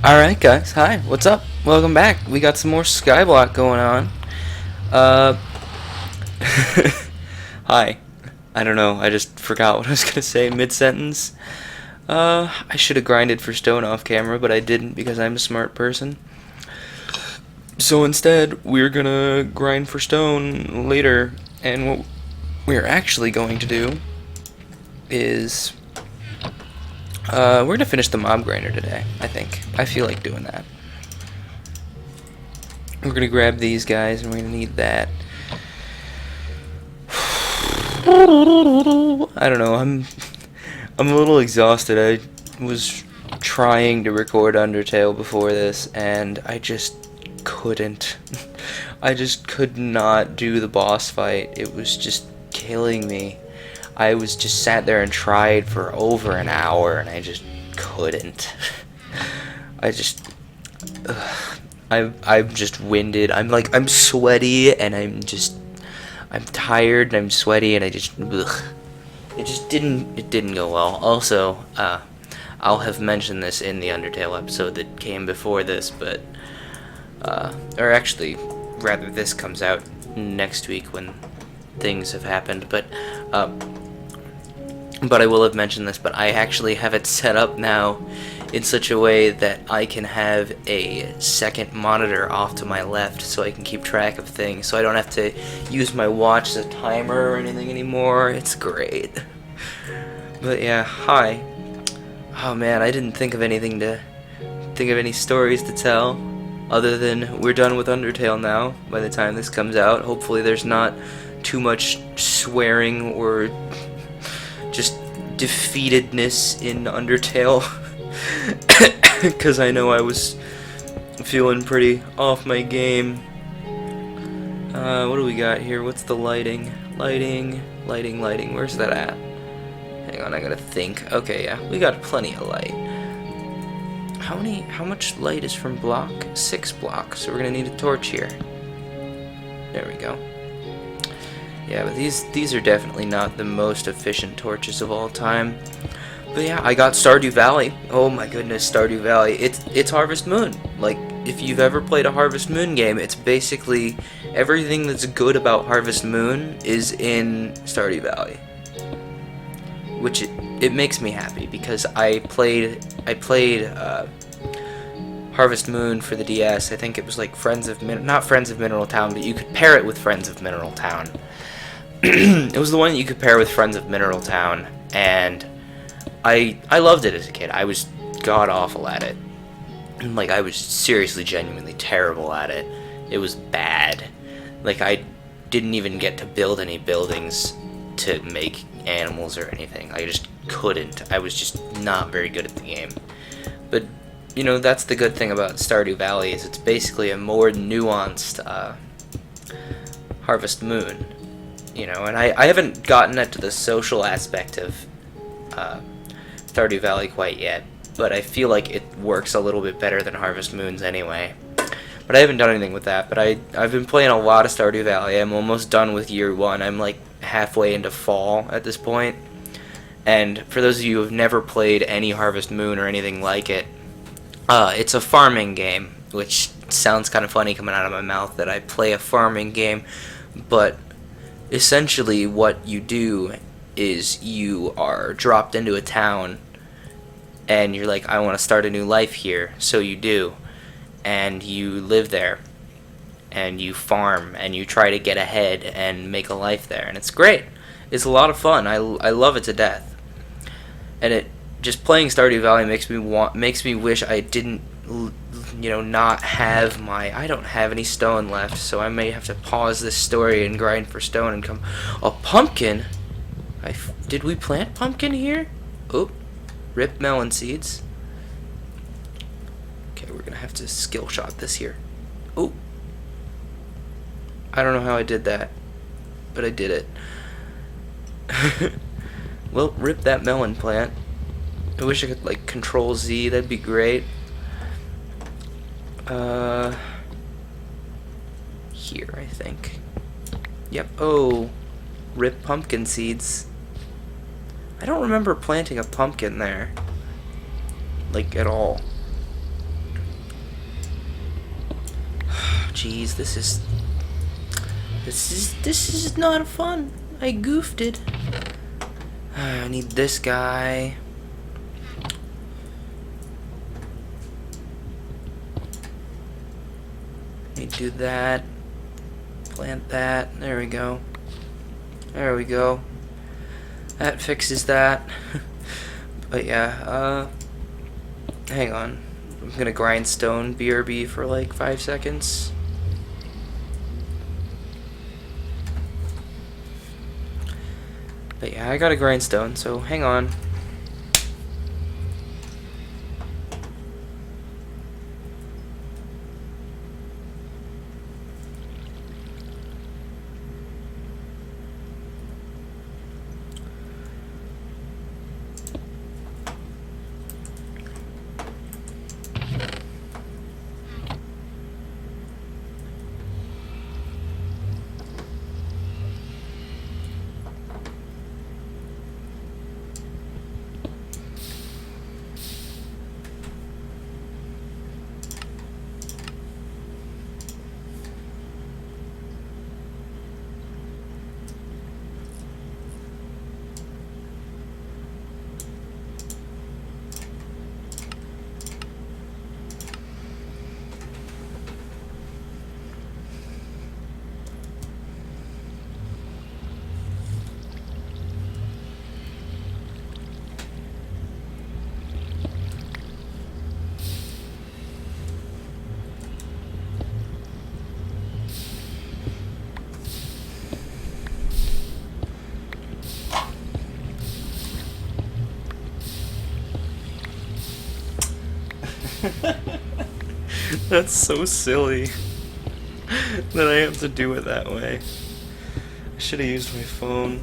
Alright guys, hi, what's up? Welcome back. We got some more Skyblock going on. Uh Hi. I don't know, I just forgot what I was gonna say mid-sentence. I should have grinded for stone off camera, but I didn't because I'm a smart person. So instead, we're gonna grind for stone later, and what we're actually going to do is we're gonna finish the mob grinder today, I think. I feel like doing that. We're gonna grab these guys and we're gonna need that. I don't know, I'm a little exhausted. I was trying to record Undertale before this and I just couldn't. I just could not do the boss fight. It was just killing me. I was just sat there and tried for over an hour and I just couldn't. I just I'm just winded. I'm sweaty and I'm tired and I'm sweaty and it didn't go well. Also, I'll have mentioned this in the Undertale episode that came before this, but or actually rather this comes out next week when things have happened, but I will have mentioned this, but I actually have it set up now in such a way that I can have a second monitor off to my left so I can keep track of things, so I don't have to use my watch as a timer or anything anymore. It's great. But yeah, hi. Oh man, I didn't think of any stories to tell other than we're done with Undertale now by the time this comes out. Hopefully there's not too much swearing or just defeatedness in Undertale. Because I know I was feeling pretty off my game. What do we got here? What's the lighting? Lighting. Where's that at? Hang on, I gotta think. Okay, yeah, we got plenty of light. How much light is from block? 6 blocks, so we're gonna need a torch here. There we go. Yeah, but these are definitely not the most efficient torches of all time. But yeah, I got Stardew Valley. Oh my goodness, Stardew Valley. It's Harvest Moon. Like, if you've ever played a Harvest Moon game, it's basically everything that's good about Harvest Moon is in Stardew Valley. Which it makes me happy because I played Harvest Moon for the DS. I think it was like not Friends of Mineral Town, but you could pair it with Friends of Mineral Town. It was the one that you could pair with Friends of Mineral Town, and I loved it as a kid. I was god awful at it. Like, I was seriously, genuinely terrible at it. It was bad. Like, I didn't even get to build any buildings to make animals or anything. I just couldn't. I was just not very good at the game. But, you know, that's the good thing about Stardew Valley, is it's basically a more nuanced Harvest Moon. You know, and I haven't gotten into the social aspect of Stardew Valley quite yet, but I feel like it works a little bit better than Harvest Moon's anyway. But I haven't done anything with that, but I've been playing a lot of Stardew Valley. I'm almost done with year 1. I'm like halfway into fall at this point. And for those of you who have never played any Harvest Moon or anything like it, it's a farming game, which sounds kind of funny coming out of my mouth that I play a farming game, but essentially what you do is you are dropped into a town and you're like, I want to start a new life here. So you do, and you live there and you farm and you try to get ahead and make a life there, and it's great. It's a lot of fun. I love it to death. And it just playing Stardew Valley makes me wish I didn't, you know, not have I don't have any stone left, so I may have to pause this story and grind for stone and come. A pumpkin? Did we plant pumpkin here? Oh, rip melon seeds. Okay, we're gonna have to skill shot this here. Oh, I don't know how I did that, but I did it. Well, rip that melon plant. I wish I could like Control Z. That'd be great. Here, I think. Yep. Oh, rip pumpkin seeds. I don't remember planting a pumpkin there. Like, at all. jeez, this is not fun. I goofed it. I need this guy. Let me do that. Plant that. There we go. There we go. That fixes that. But yeah, hang on. I'm gonna grindstone BRB for like 5 seconds. But yeah, I got a grindstone, so hang on. That's so silly that I have to do it that way. I should have used my phone.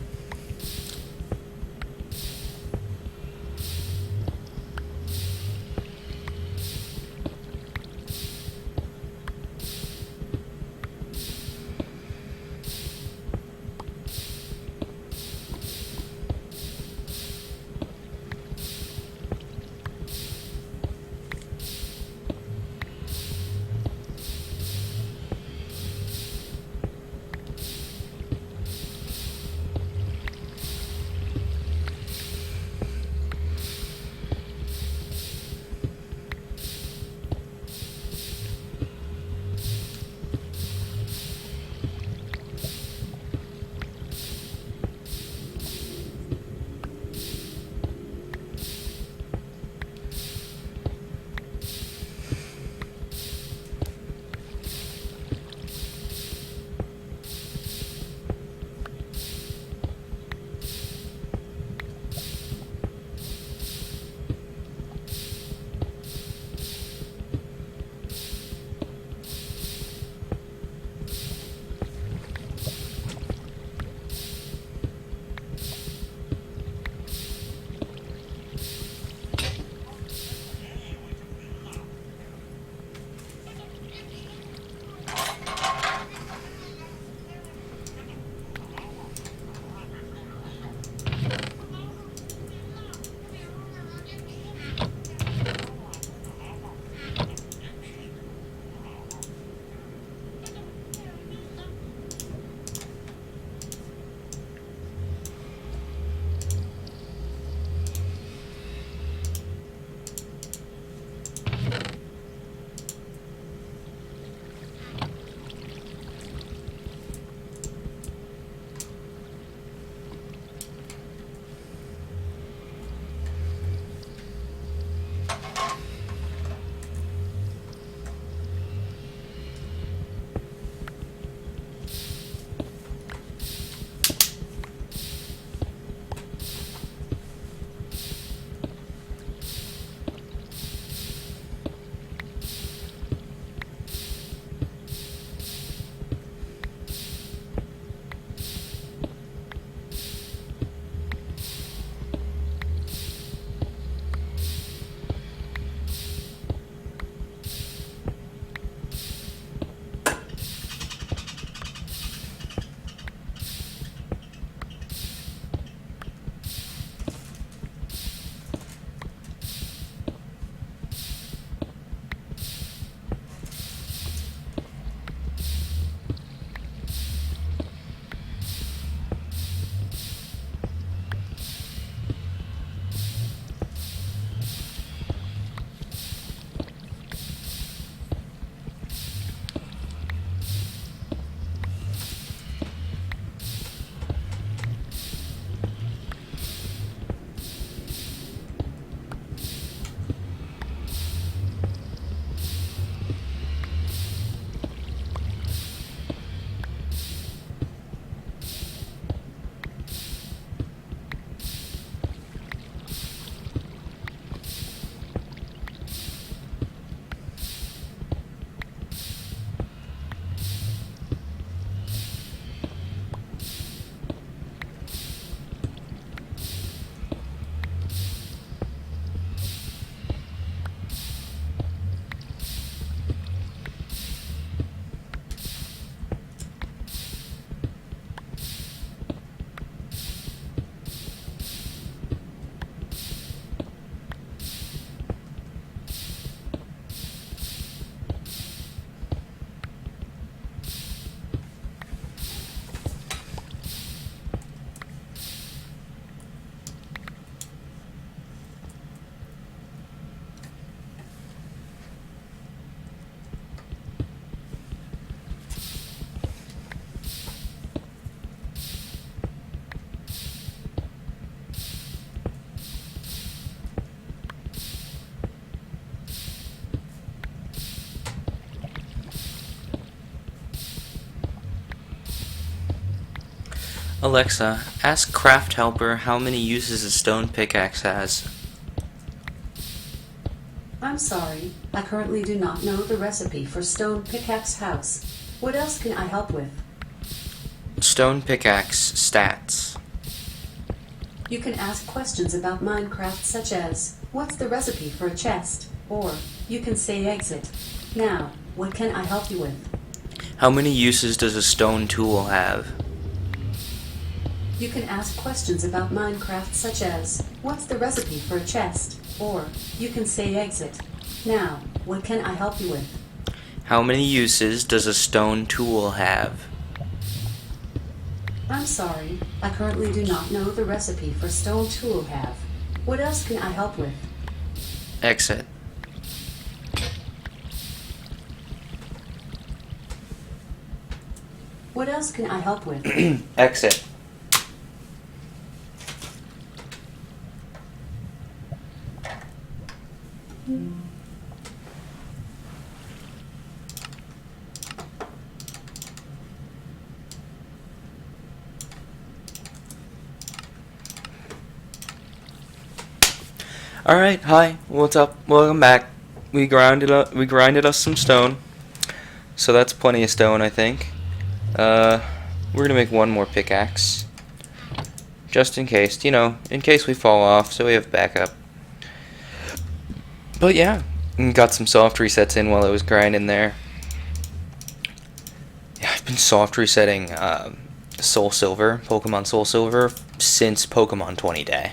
Alexa, ask Craft Helper how many uses a stone pickaxe has. I'm sorry, I currently do not know the recipe for stone pickaxe house. What else can I help with? Stone pickaxe stats. You can ask questions about Minecraft such as, what's the recipe for a chest? Or, you can say exit. Now, what can I help you with? How many uses does a stone tool have? You can ask questions about Minecraft such as, what's the recipe for a chest? Or, you can say exit. Now, what can I help you with? How many uses does a stone tool have? I'm sorry, I currently do not know the recipe for stone tool have. What else can I help with? Exit. What else can I help with? Exit. Alright, hi, what's up? Welcome back. We grinded us some stone. So that's plenty of stone, I think. We're gonna make one more pickaxe. Just in case, in case we fall off, so we have backup. But yeah, got some soft resets in while I was grinding there. Yeah, I've been soft resetting Pokemon Soul Silver, since Pokemon 20 Day.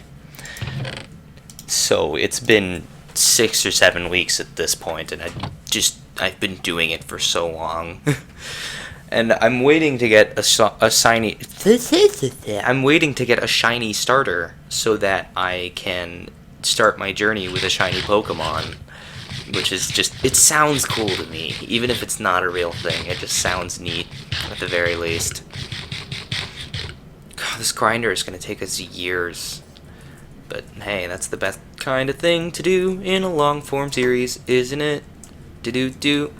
So it's been 6 or 7 weeks at this point, and I've been doing it for so long. And I'm waiting to get I'm waiting to get a shiny starter so that I can start my journey with a shiny Pokemon, which is it sounds cool to me, even if it's not a real thing. It just sounds neat at the very least. God, this grinder is going to take us years. But hey, that's the best kind of thing to do in a long form series, isn't it? Do.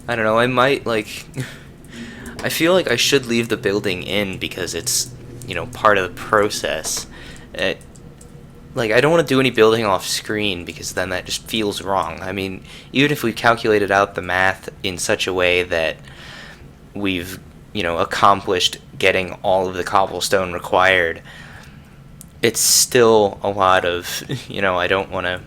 I don't know, I might, I feel like I should leave the building in because it's, part of the process. I don't want to do any building off screen because then that just feels wrong. I mean, even if we calculated out the math in such a way that we've, accomplished getting all of the cobblestone required, it's still a lot of, I don't want to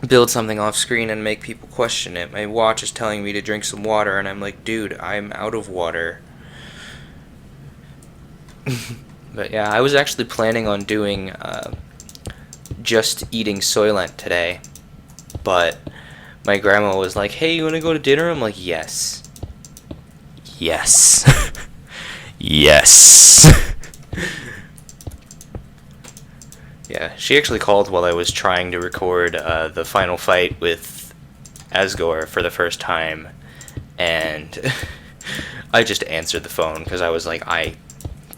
build something off screen and make people question it. My watch is telling me to drink some water, and I'm like, dude, I'm out of water. But yeah, I was actually planning on doing just eating Soylent today, but my grandma was like, hey, you want to go to dinner? I'm like, yes. Yes. Yes. Yeah, she actually called while I was trying to record the final fight with Asgore for the first time, and I just answered the phone because I was like,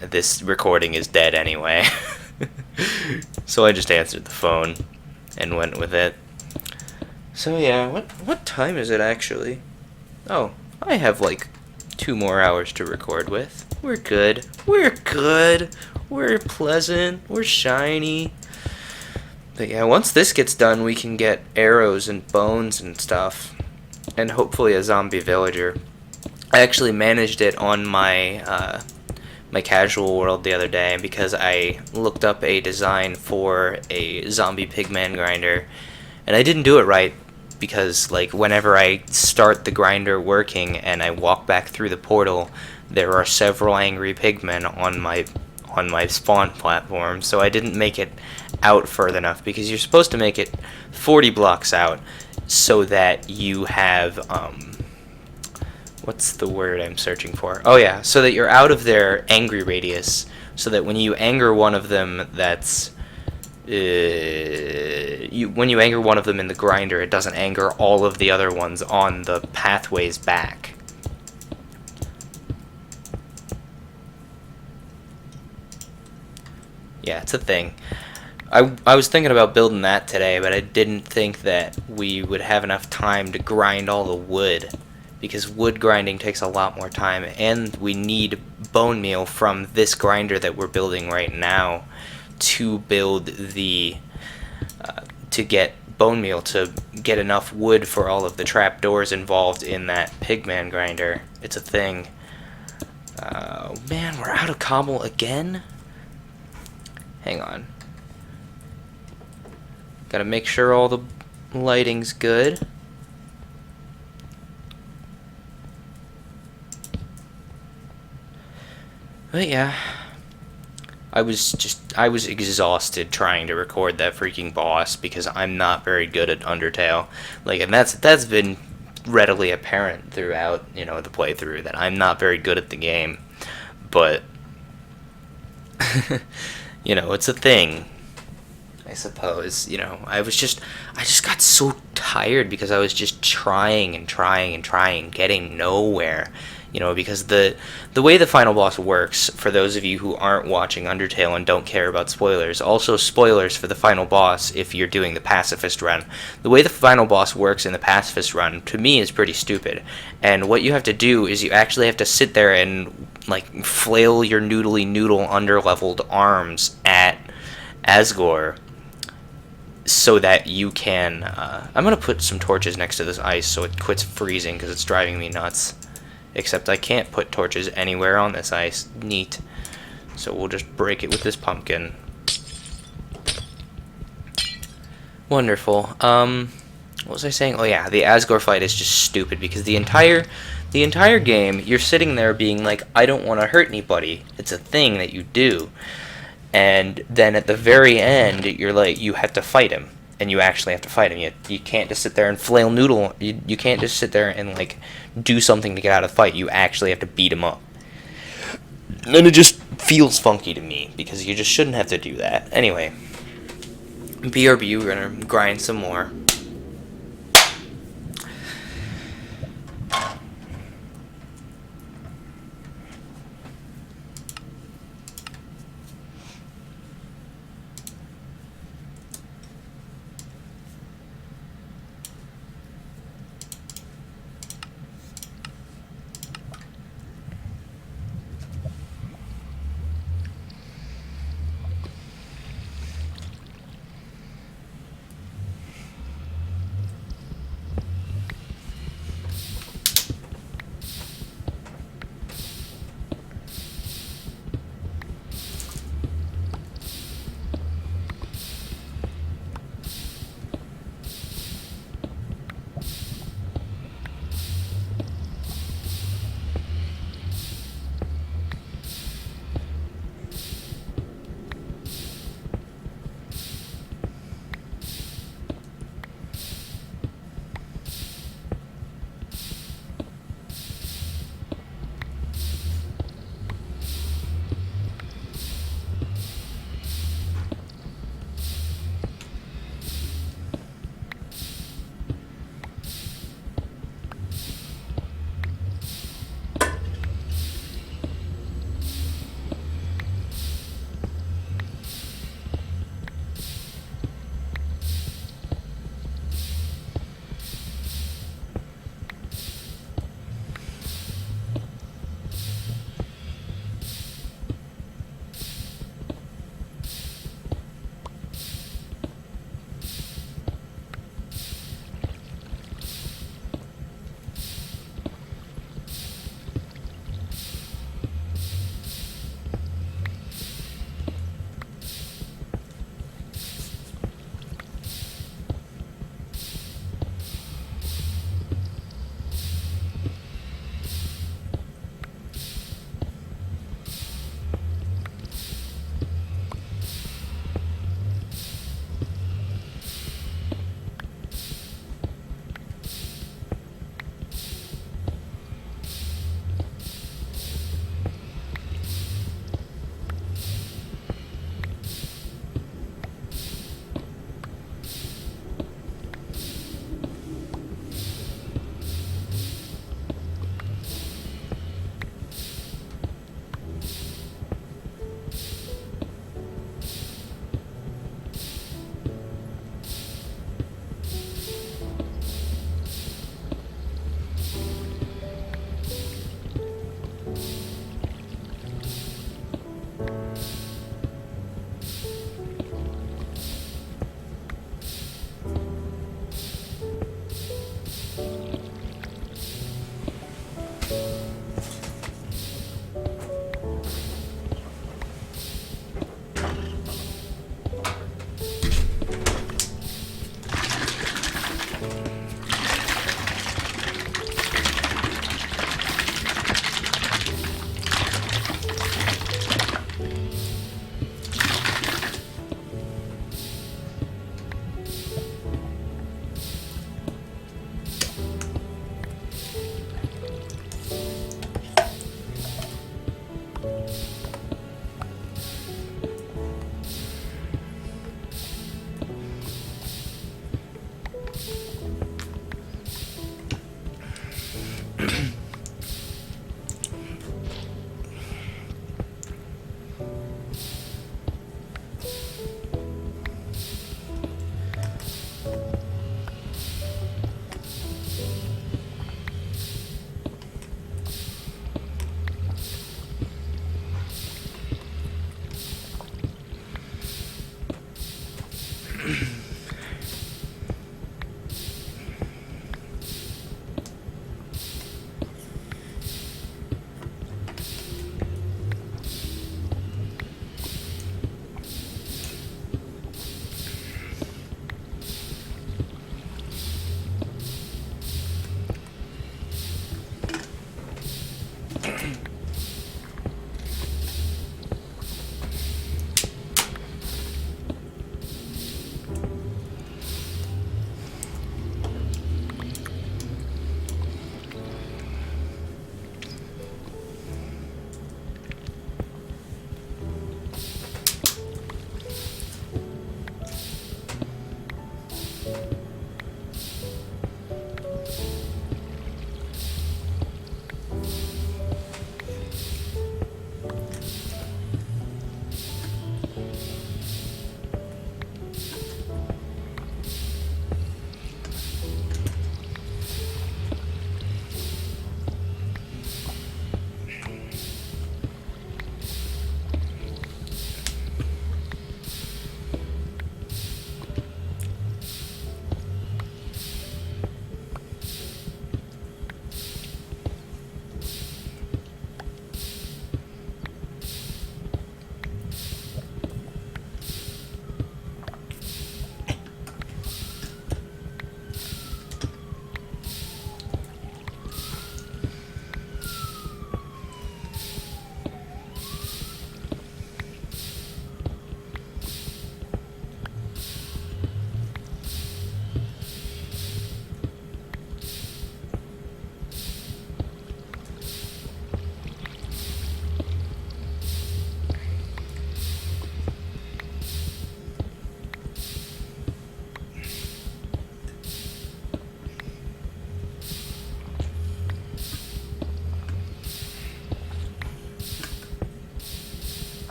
this recording is dead anyway. So I just answered the phone and went with it. So yeah, what time is it actually? Oh, I have 2 more hours to record with. We're good. We're pleasant. We're shiny. But yeah, once this gets done, we can get arrows and bones and stuff. And hopefully a zombie villager. I actually managed it on my my casual world the other day because I looked up a design for a zombie pigman grinder. And I didn't do it right because whenever I start the grinder working and I walk back through the portal, there are several angry pigmen on my spawn platform, so I didn't make it out further enough because you're supposed to make it 40 blocks out so that you have what's the word I'm searching for? Oh yeah, so that you're out of their angry radius, so that when you anger one of them when you anger one of them in the grinder, it doesn't anger all of the other ones on the pathways back. Yeah, it's a thing. I was thinking about building that today, but I didn't think that we would have enough time to grind all the wood because wood grinding takes a lot more time, and we need bone meal from this grinder that we're building right now to build the to get bone meal to get enough wood for all of the trapdoors involved in that pigman grinder. It's a thing. Man, we're out of cobble again? Hang on. Gotta make sure all the lighting's good. But yeah, I was exhausted trying to record that freaking boss because I'm not very good at Undertale. Like, and that's been readily apparent throughout, the playthrough, that I'm not very good at the game. But it's a thing, I suppose. I just got so tired because I was just trying and trying and trying, getting nowhere. Because the way the final boss works, for those of you who aren't watching Undertale and don't care about spoilers, also spoilers for the final boss if you're doing the pacifist run. The way the final boss works in the pacifist run, to me, is pretty stupid. And what you have to do is you actually have to sit there and, like, flail your noodly noodle underleveled arms at Asgore so that you can... I'm going to put some torches next to this ice so it quits freezing because it's driving me nuts. Except I can't put torches anywhere on this ice. Neat. So we'll just break it with this pumpkin. Wonderful. What was I saying? Oh yeah, the Asgore fight is just stupid because the entire game you're sitting there being like, I don't want to hurt anybody. It's a thing that you do. And then at the very end, you're like, you have to fight him. And you actually have to fight him. You can't just sit there and flail noodle. You can't just sit there and, like, do something to get out of the fight. You actually have to beat him up. And it just feels funky to me, because you just shouldn't have to do that. Anyway, BRB, we're going to grind some more.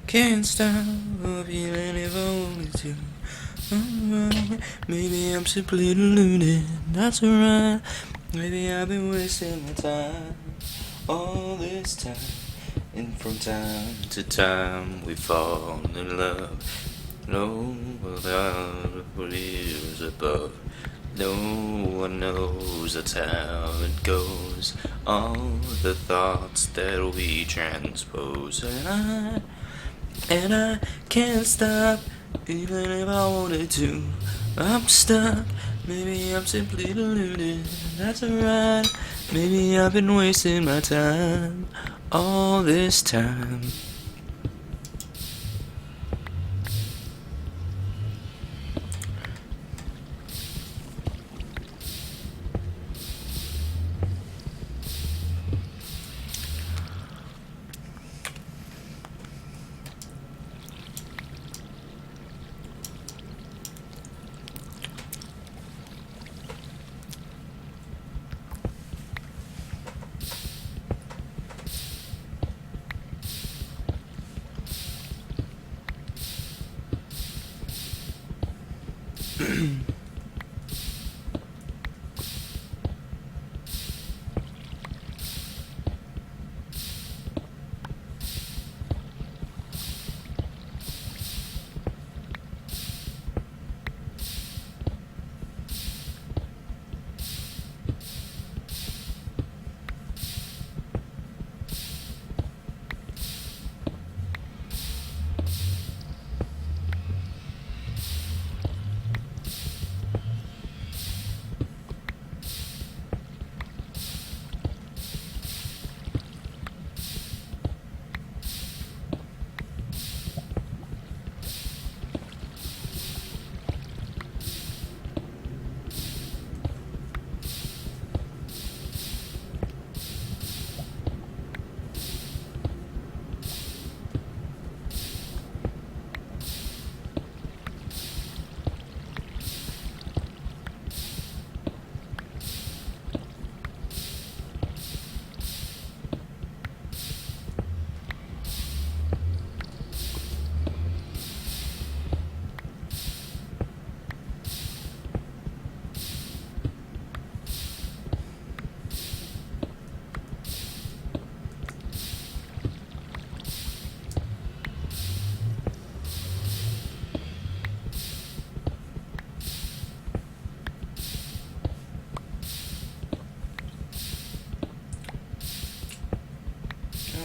Can't stop feeling if I wanted to. Alright, maybe I'm simply deluded. That's alright. Maybe I've been wasting my time all this time. And from time to time we fall in love. No one is above. No one knows that's how it goes. All the thoughts that we transpose, and I can't stop, even if I wanted to. I'm stuck. Maybe I'm simply deluded. That's alright. Maybe I've been wasting my time all this time.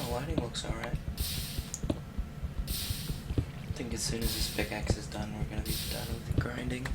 the lighting looks alright. I think as soon as this pickaxe is done, we're gonna be done with the grinding.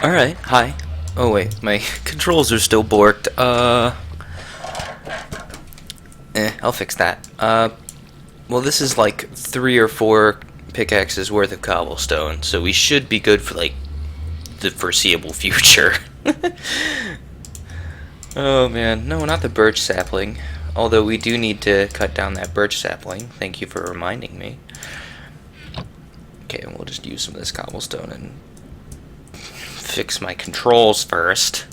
Alright, hi. Oh wait, my controls are still borked. I'll fix that. Well, this is like 3 or 4 pickaxes worth of cobblestone, so we should be good for like the foreseeable future. Oh man, no, not the birch sapling. Although we do need to cut down that birch sapling. Thank you for reminding me. Okay, we'll just use some of this cobblestone and fix my controls first.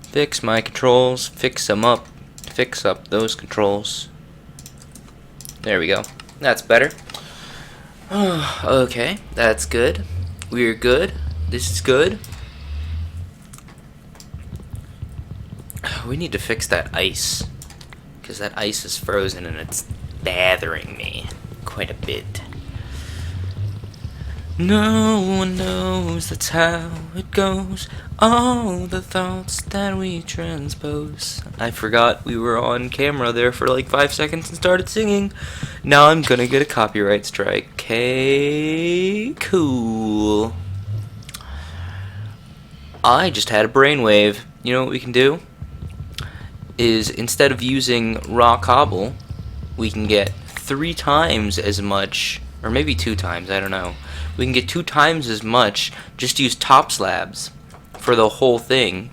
Fix my controls, fix them up, fix up those controls. There we go. That's better. Okay, that's good. We're good. This is good. We need to fix that ice, because that ice is frozen and it's bothering me quite a bit. No one knows that's how it goes. All the thoughts that we transpose. I forgot we were on camera there for like 5 seconds and started singing. Now I'm gonna get a copyright strike. Okay, cool. I just had a brainwave. You know what we can do? Is instead of using raw cobble, we can get 3 times as much, or maybe 2 times, I don't know. We can get 2 times as much, just use top slabs for the whole thing,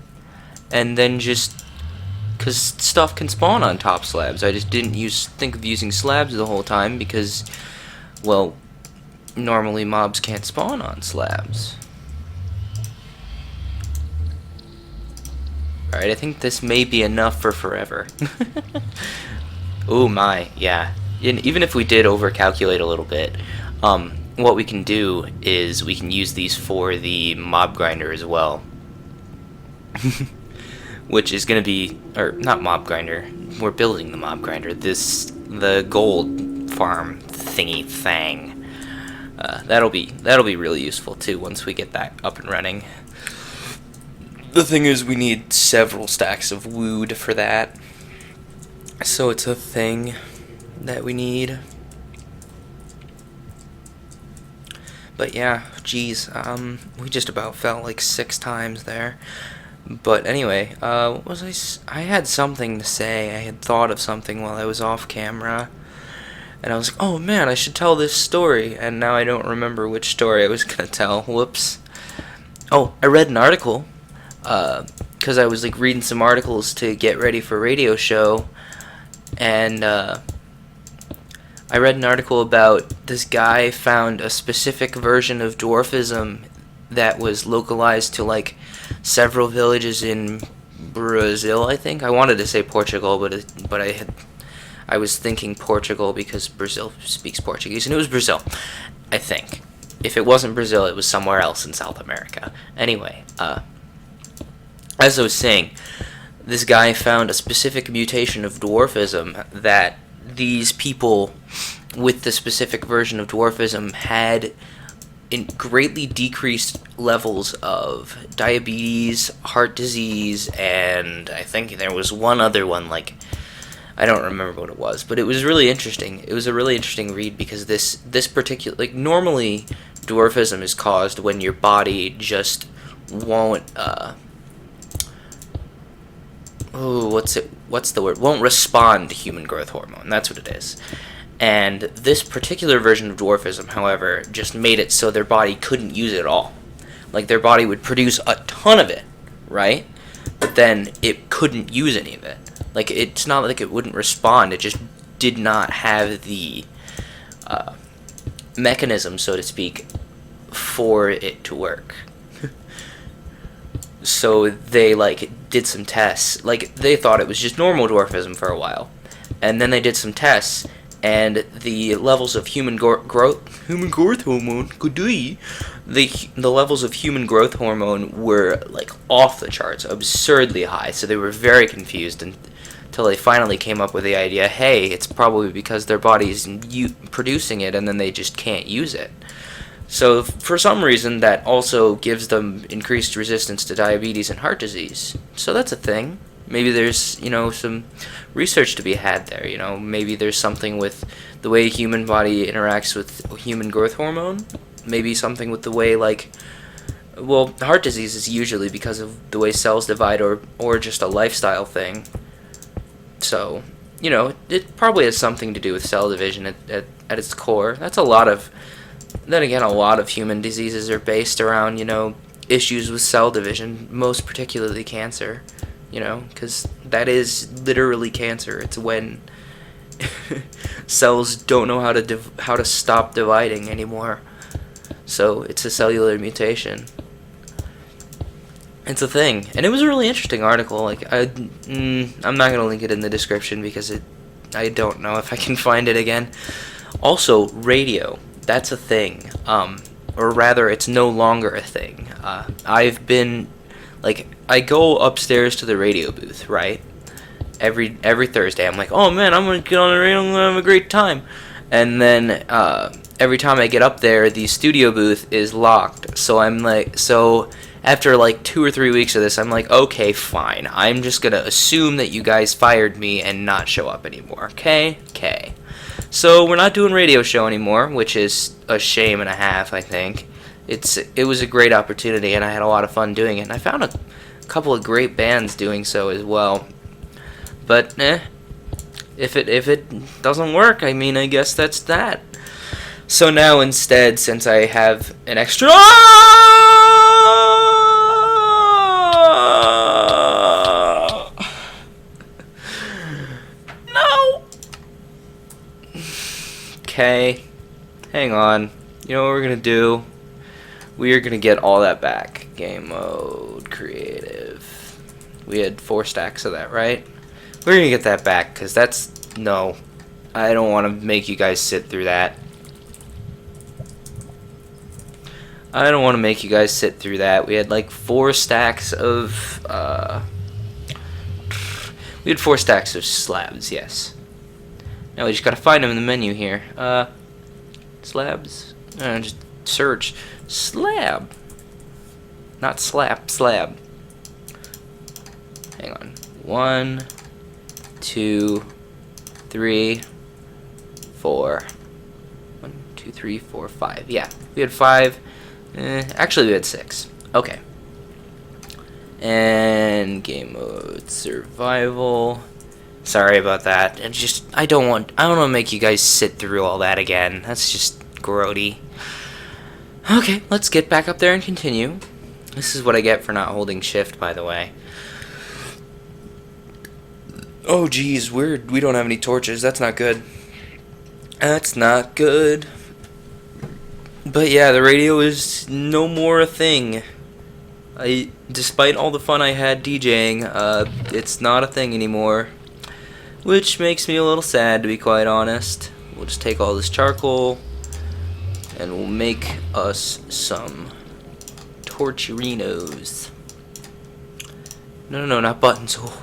and then just, because stuff can spawn on top slabs. I just didn't think of using slabs the whole time because, well, normally mobs can't spawn on slabs. Alright, I think this may be enough for forever. Oh my, yeah. And even if we did overcalculate a little bit, what we can do is we can use these for the mob grinder as well. Which is going to be, or not mob grinder, we're building the mob grinder, the gold farm thingy thing. That'll be really useful too once we get that up and running. The thing is, we need several stacks of wood for that, so it's a thing that we need. But yeah, geez, we just about fell like 6 times there. But anyway, what was I had something to say. I had thought of something while I was off camera, and I was like, oh man, I should tell this story, and now I don't remember which story I was gonna tell. Whoops. Oh, I read an article, because I was like reading some articles to get ready for a radio show, and I read an article about this guy found a specific version of dwarfism that was localized to like several villages in Brazil, I think. I wanted to say Portugal, but I was thinking Portugal because Brazil speaks Portuguese, and it was Brazil, I think. If it wasn't Brazil, it was somewhere else in South America. Anyway, as I was saying, this guy found a specific mutation of dwarfism that these people with the specific version of dwarfism had in greatly decreased levels of diabetes, heart disease, and I think there was one other one, like, I don't remember what it was, but it was really interesting. It was a really interesting read because this particular, like, normally dwarfism is caused when your body just won't, what's the word? Won't respond to human growth hormone. That's what it is. And this particular version of dwarfism, however, just made it so their body couldn't use it at all. Like, their body would produce a ton of it, right? But then it couldn't use any of it. Like, it's not like it wouldn't respond, it just did not have the mechanism, so to speak, for it to work. So they, like, did some tests. Like, they thought it was just normal dwarfism for a while. And then they did some tests, and the levels of human growth hormone, the levels of human growth hormone were, like, off the charts, absurdly high. So they were very confused until they finally came up with the idea, hey, it's probably because their body's producing it, and then they just can't use it. So for some reason, that also gives them increased resistance to diabetes and heart disease. So that's a thing. Maybe there's, some research to be had there. Maybe there's something with the way human body interacts with human growth hormone. Maybe something with the way, heart disease is usually because of the way cells divide, or just a lifestyle thing. So, it probably has something to do with cell division at its core. Then again, a lot of human diseases are based around, issues with cell division, most particularly cancer, because that is literally cancer. It's when cells don't know how to stop dividing anymore. So it's a cellular mutation. It's a thing, and it was a really interesting article. I'm not gonna link it in the description because I don't know if I can find it again. Also, radio. That's a thing, or rather, it's no longer a thing. I've been, I go upstairs to the radio booth, right? Every Thursday, I'm like, oh man, I'm gonna get on the radio, I'm gonna have a great time. And then every time I get up there, the studio booth is locked. So after 2 or 3 weeks of this, I'm like, okay, fine. I'm just gonna assume that you guys fired me and not show up anymore. Okay. So we're not doing radio show anymore, which is a shame and a half, I think. It was a great opportunity, and I had a lot of fun doing it. And I found a couple of great bands doing so as well. But if it doesn't work, I guess that's that. So now instead, since I have an extra Okay, hang on. You know what we're gonna do? We are gonna get all that back. Game mode, creative. We had 4 stacks of that, right? We're gonna get that back, because no. I don't want to make you guys sit through that. We had 4 stacks of, we had 4 stacks of slabs, yes. Now we just gotta find them in the menu here. Slabs. Just search slab. Not slap, slab. Hang on. 1, 2, 3, 4. 1, 2, 3, 4, 5. Yeah, we had 5. Actually, we had 6. Okay. And game mode, survival. Sorry about that. I don't want to make you guys sit through all that again. That's just grody. Okay, let's get back up there and continue. This is what I get for not holding shift, by the way. Oh, geez, weird. We don't have any torches. That's not good. That's not good. But yeah, the radio is no more a thing. Despite all the fun I had DJing, it's not a thing anymore. Which makes me a little sad, to be quite honest. We'll just take all this charcoal, and we'll make us some torcherinos. No, not buttons. Oh.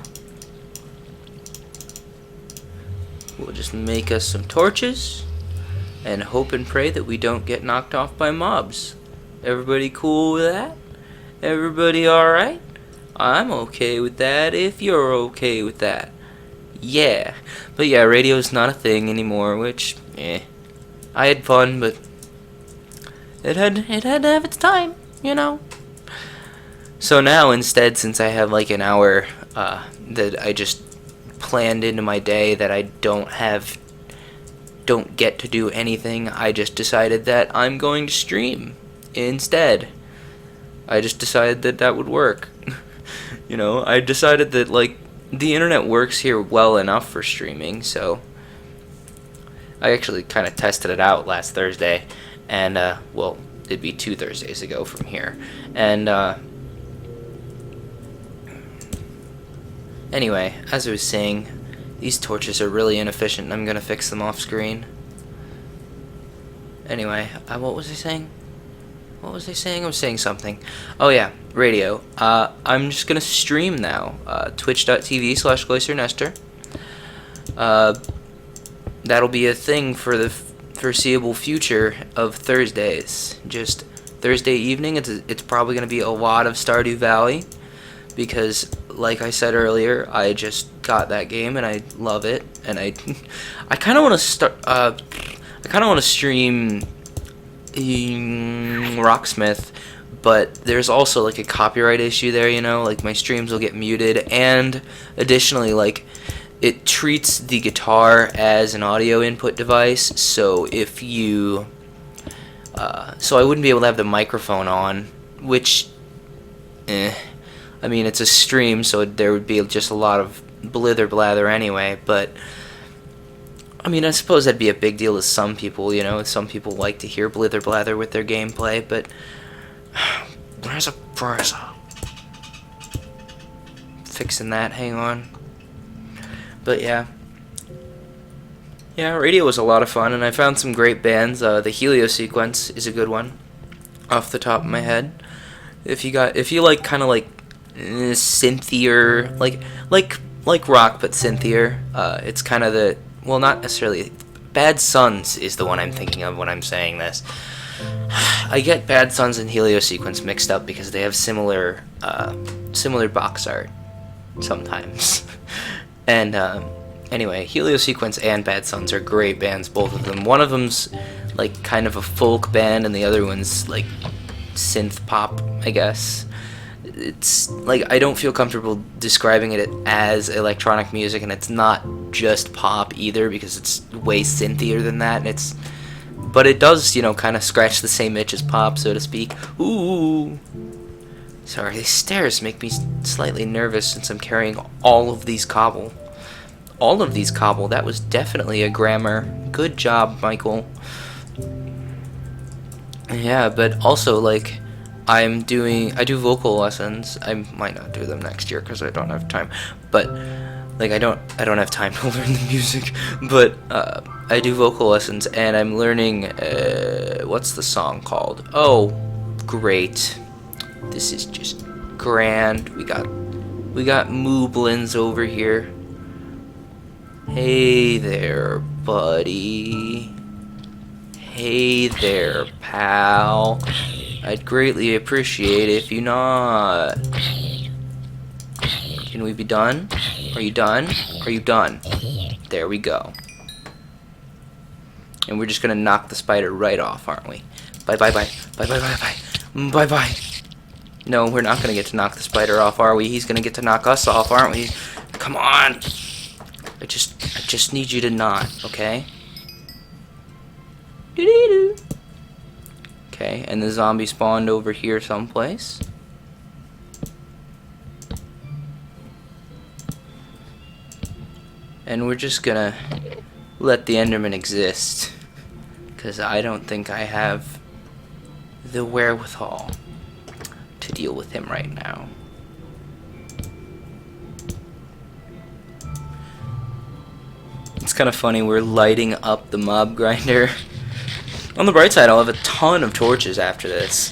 We'll just make us some torches, and hope and pray that we don't get knocked off by mobs. Everybody cool with that? Everybody alright? I'm okay with that if you're okay with that. Yeah, but yeah, radio's not a thing anymore, which, I had fun, but it had to have its time, So now, instead, since I have an hour that I just planned into my day that I don't get to do anything, I just decided that I'm going to stream instead. I just decided that would work. I decided that, the internet works here well enough for streaming, so I actually kind of tested it out last Thursday, and well, it'd be 2 Thursdays ago from here, and anyway, as I was saying, these torches are really inefficient, and I'm gonna fix them off screen. Anyway, what was I saying? What was I saying? I was saying something. Oh yeah, radio. I'm just gonna stream now. Twitch.tv/GlaciarNestor. That'll be a thing for the foreseeable future of Thursdays. Just Thursday evening. It's probably gonna be a lot of Stardew Valley, because, like I said earlier, I just got that game and I love it, and I kind of want to start. I kind of want to stream Rocksmith, but there's also like a copyright issue there, you know, like my streams will get muted, and additionally, like, it treats the guitar as an audio input device, so if you so I wouldn't be able to have the microphone on, which I mean, it's a stream, so there would be just a lot of blither blather anyway, but I mean, I suppose that'd be a big deal to some people, you know. Some people like to hear blither blather with their gameplay, but where's a fixing that, hang on. But yeah, radio was a lot of fun, and I found some great bands. The Helio Sequence is a good one, off the top of my head. If you like kind of like synthier, like rock but synthier, it's kind of the, well, not necessarily. Bad Sons is the one I'm thinking of when I'm saying this. I get Bad Sons and Helio Sequence mixed up because they have similar box art sometimes. And anyway, Helio Sequence and Bad Sons are great bands, both of them. One of them's like kind of a folk band, and the other one's like synth pop, I guess. It's like, I don't feel comfortable describing it as electronic music, and it's not just pop either, because it's way synthier than that, and but it does, you know, kind of scratch the same itch as pop, so to speak. Ooh, sorry, these stairs make me slightly nervous since I'm carrying all of these cobble. That was definitely a grammar. Good job, Michael. Yeah, but also, like, I do vocal lessons. I might not do them next year because I don't have time. But like, I don't have time to learn the music. But I do vocal lessons, and I'm learning what's the song called? Oh, great! This is just grand. We got Mooblins over here. Hey there, buddy. Hey there, pal. I'd greatly appreciate it if you not. Can we be done? Are you done? Are you done? There we go. And we're just gonna knock the spider right off, aren't we? Bye bye bye. Bye bye bye bye. Bye bye. No, we're not gonna get to knock the spider off, are we? He's gonna get to knock us off, aren't we? Come on. I just need you to not, okay? Doo-doo-doo. Okay, and the zombie spawned over here someplace. And we're just gonna let the Enderman exist, because I don't think I have the wherewithal to deal with him right now. It's kind of funny, we're lighting up the mob grinder. On the bright side, I'll have a ton of torches after this.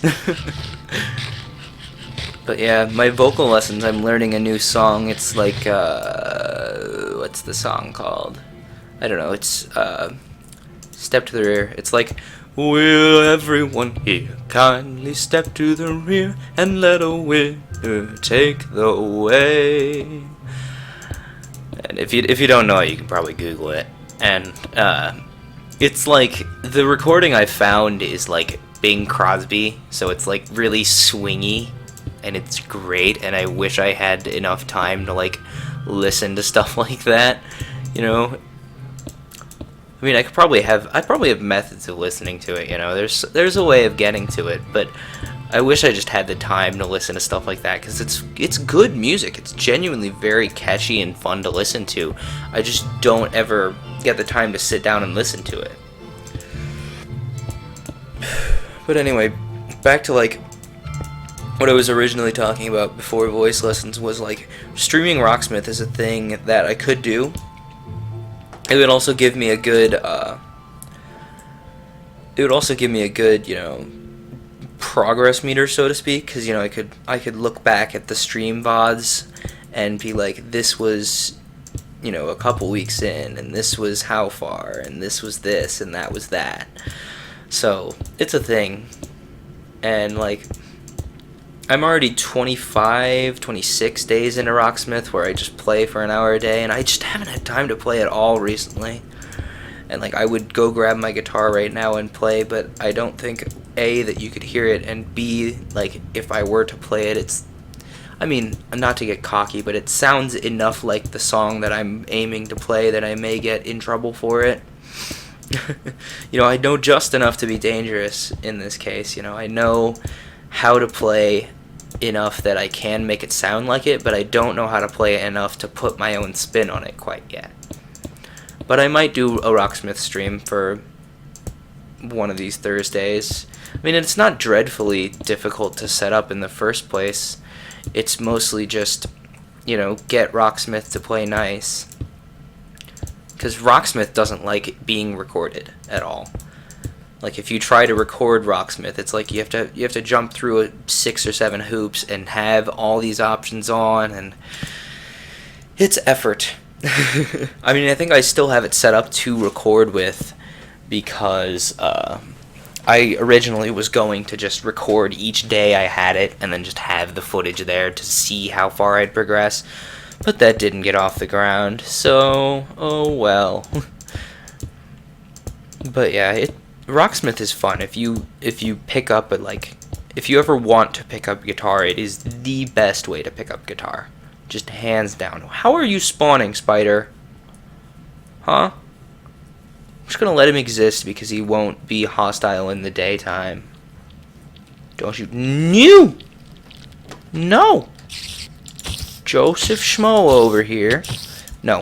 But yeah, my vocal lessons, I'm learning a new song. It's like, what's the song called? I don't know, it's, Step to the Rear. It's like, will everyone here kindly step to the rear and let a winner take the way? And if you don't know it, you can probably Google it. And, it's like, the recording I found is like Bing Crosby, so it's like really swingy, and it's great, and I wish I had enough time to like listen to stuff like that, you know? I mean, I'd probably have methods of listening to it, you know? There's a way of getting to it, but I wish I just had the time to listen to stuff like that, because it's good music. It's genuinely very catchy and fun to listen to. I just don't ever get the time to sit down and listen to it. But anyway, back to like what I was originally talking about before voice lessons was like streaming Rocksmith is a thing that I could do. It would also give me a good progress meter, so to speak, because I could look back at the stream VODs and be like, this was a couple weeks in, and this was how far, and this was this, and that was that. So it's a thing. And like, I'm already 25, 26 days into Rocksmith where I just play for an hour a day, and I just haven't had time to play at all recently. And like, I would go grab my guitar right now and play, but I don't think A, that you could hear it, and B, like, if I were to play it, not to get cocky, but it sounds enough like the song that I'm aiming to play that I may get in trouble for it. I know just enough to be dangerous in this case. I know how to play enough that I can make it sound like it, but I don't know how to play it enough to put my own spin on it quite yet. But I might do a Rocksmith stream for one of these Thursdays. It's not dreadfully difficult to set up in the first place. It's mostly just, get Rocksmith to play nice. Because Rocksmith doesn't like being recorded at all. Like, if you try to record Rocksmith, it's like you have to jump through 6 or 7 hoops and have all these options on, and it's effort. I think I still have it set up to record with, because I originally was going to just record each day I had it and then just have the footage there to see how far I'd progress. But that didn't get off the ground, so oh well. But yeah, Rocksmith is fun. If you pick up if you ever want to pick up guitar, it is the best way to pick up guitar. Just hands down. How are you spawning, Spider? Huh? I'm just gonna let him exist because he won't be hostile in the daytime. Don't you? No! Joseph Schmo over here. No.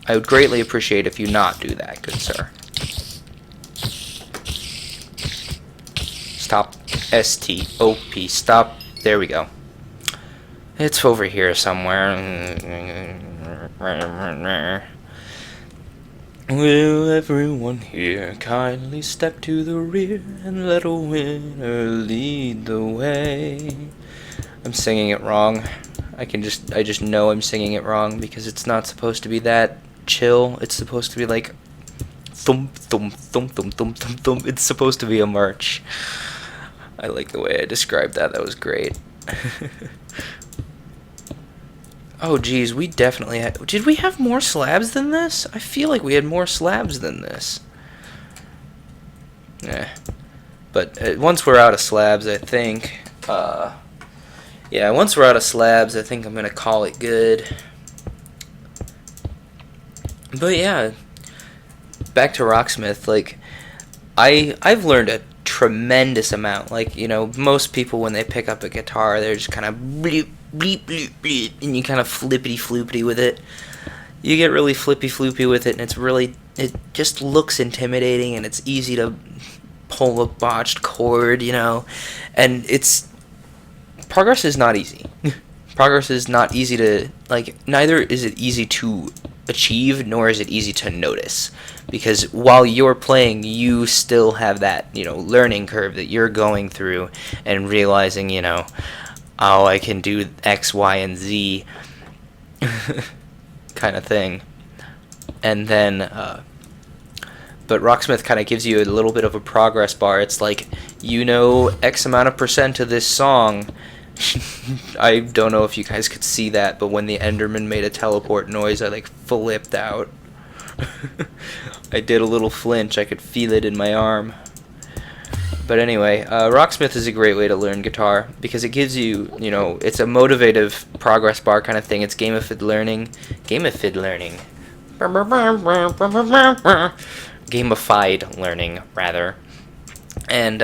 I would greatly appreciate if you not do that, good sir. Stop. S-T-O-P. Stop. There we go. It's over here somewhere. Will everyone here kindly step to the rear and let a winner lead the way? I'm singing it wrong. I just know I'm singing it wrong because it's not supposed to be that chill. It's supposed to be like thump thump thump thump thump thump thump. It's supposed to be a march. I like the way I described that. That was great. Oh geez, we definitely had... Did we have more slabs than this? I feel like we had more slabs than this. But once we're out of slabs, I think... once we're out of slabs, I think I'm gonna call it good. But yeah, back to Rocksmith, like, I've learned a tremendous amount. Like, most people when they pick up a guitar, they're just kind of bleep, bleep, bleep, bleep, and you kind of flippity-floopity with it. You get really flippy-floopy with it, and it just looks intimidating, and it's easy to pull a botched chord, and progress is not easy. Progress is not easy to, neither is it easy to achieve, nor is it easy to notice. Because while you're playing, you still have that, learning curve that you're going through and realizing, oh, I can do X, Y, and Z kind of thing. And then, but Rocksmith kind of gives you a little bit of a progress bar. It's like, X amount of % of this song. I don't know if you guys could see that, but when the Enderman made a teleport noise, I flipped out. I did a little flinch. I could feel it in my arm. But anyway, Rocksmith is a great way to learn guitar because it gives you, it's a motivative progress bar kind of thing. It's gamified learning. Gamified learning, rather. And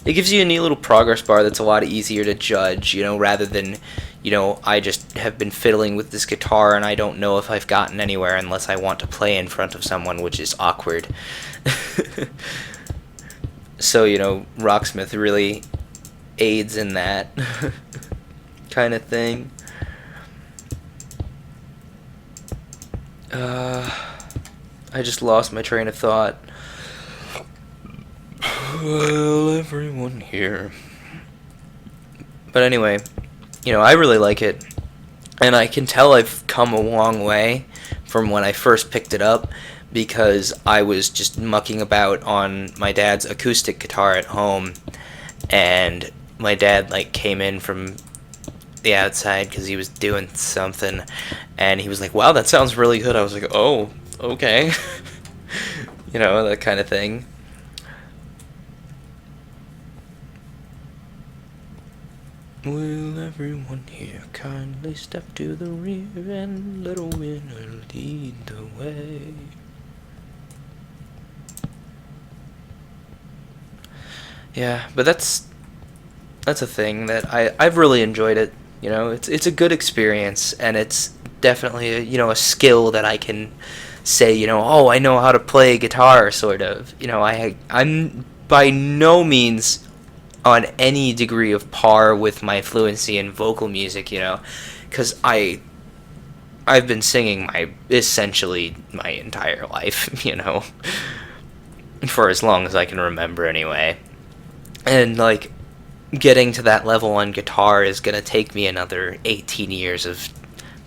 it gives you a neat little progress bar that's a lot easier to judge, you know, rather than, you know, I just have been fiddling with this guitar and I don't know if I've gotten anywhere unless I want to play in front of someone, which is awkward. So, you know, Rocksmith really aids in that kind of thing. I just lost my train of thought. Well, everyone here. But anyway, you know, I really like it. And I can tell I've come a long way from when I first picked it up, because I was just mucking about on my dad's acoustic guitar at home, and my dad like came in from the outside because he was doing something, and he was like, wow, that sounds really good. I was like, oh, okay. You know, that kind of thing. Will everyone here kindly step to the rear and let a winner lead the way? Yeah, but that's a thing that I've really enjoyed it. You know, it's a good experience, and it's definitely a, you know, a skill that I can say, you know, oh, I know how to play guitar, sort of. You know, I'm by no means on any degree of par with my fluency in vocal music, you know, because I've been singing essentially my entire life, you know, for as long as I can remember anyway. And like, getting to that level on guitar is gonna take me another 18 years of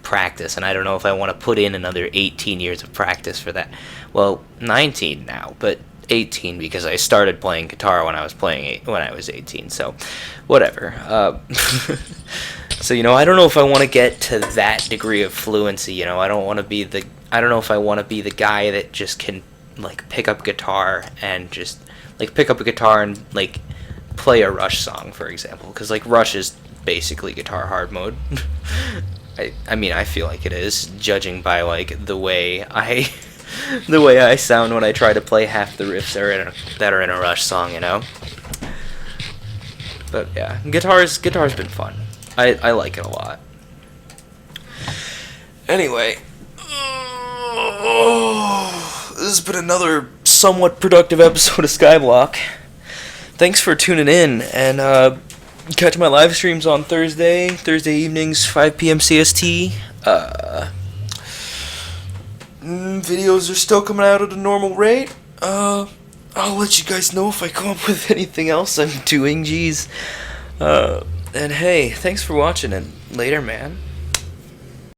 practice, and I don't know if I want to put in another 18 years of practice for that. Well, 19 now, but 18 because I started playing guitar when I was 18. So, whatever. So, you know, I don't know if I want to get to that degree of fluency. You know, I don't know if I want to be the guy that just can like pick up a guitar and like play a Rush song, for example, because like Rush is basically guitar hard mode. I mean, I feel like it is, judging by like the way I sound when I try to play half the riffs that are in a Rush song, you know. But yeah, guitar's been fun. I like it a lot. Anyway, this has been another somewhat productive episode of Skyblock. Thanks for tuning in, and catch my live streams on Thursday evenings, 5 p.m. CST. Videos are still coming out at a normal rate. I'll let you guys know if I come up with anything else I'm doing, jeez. And hey, thanks for watching, and later, man.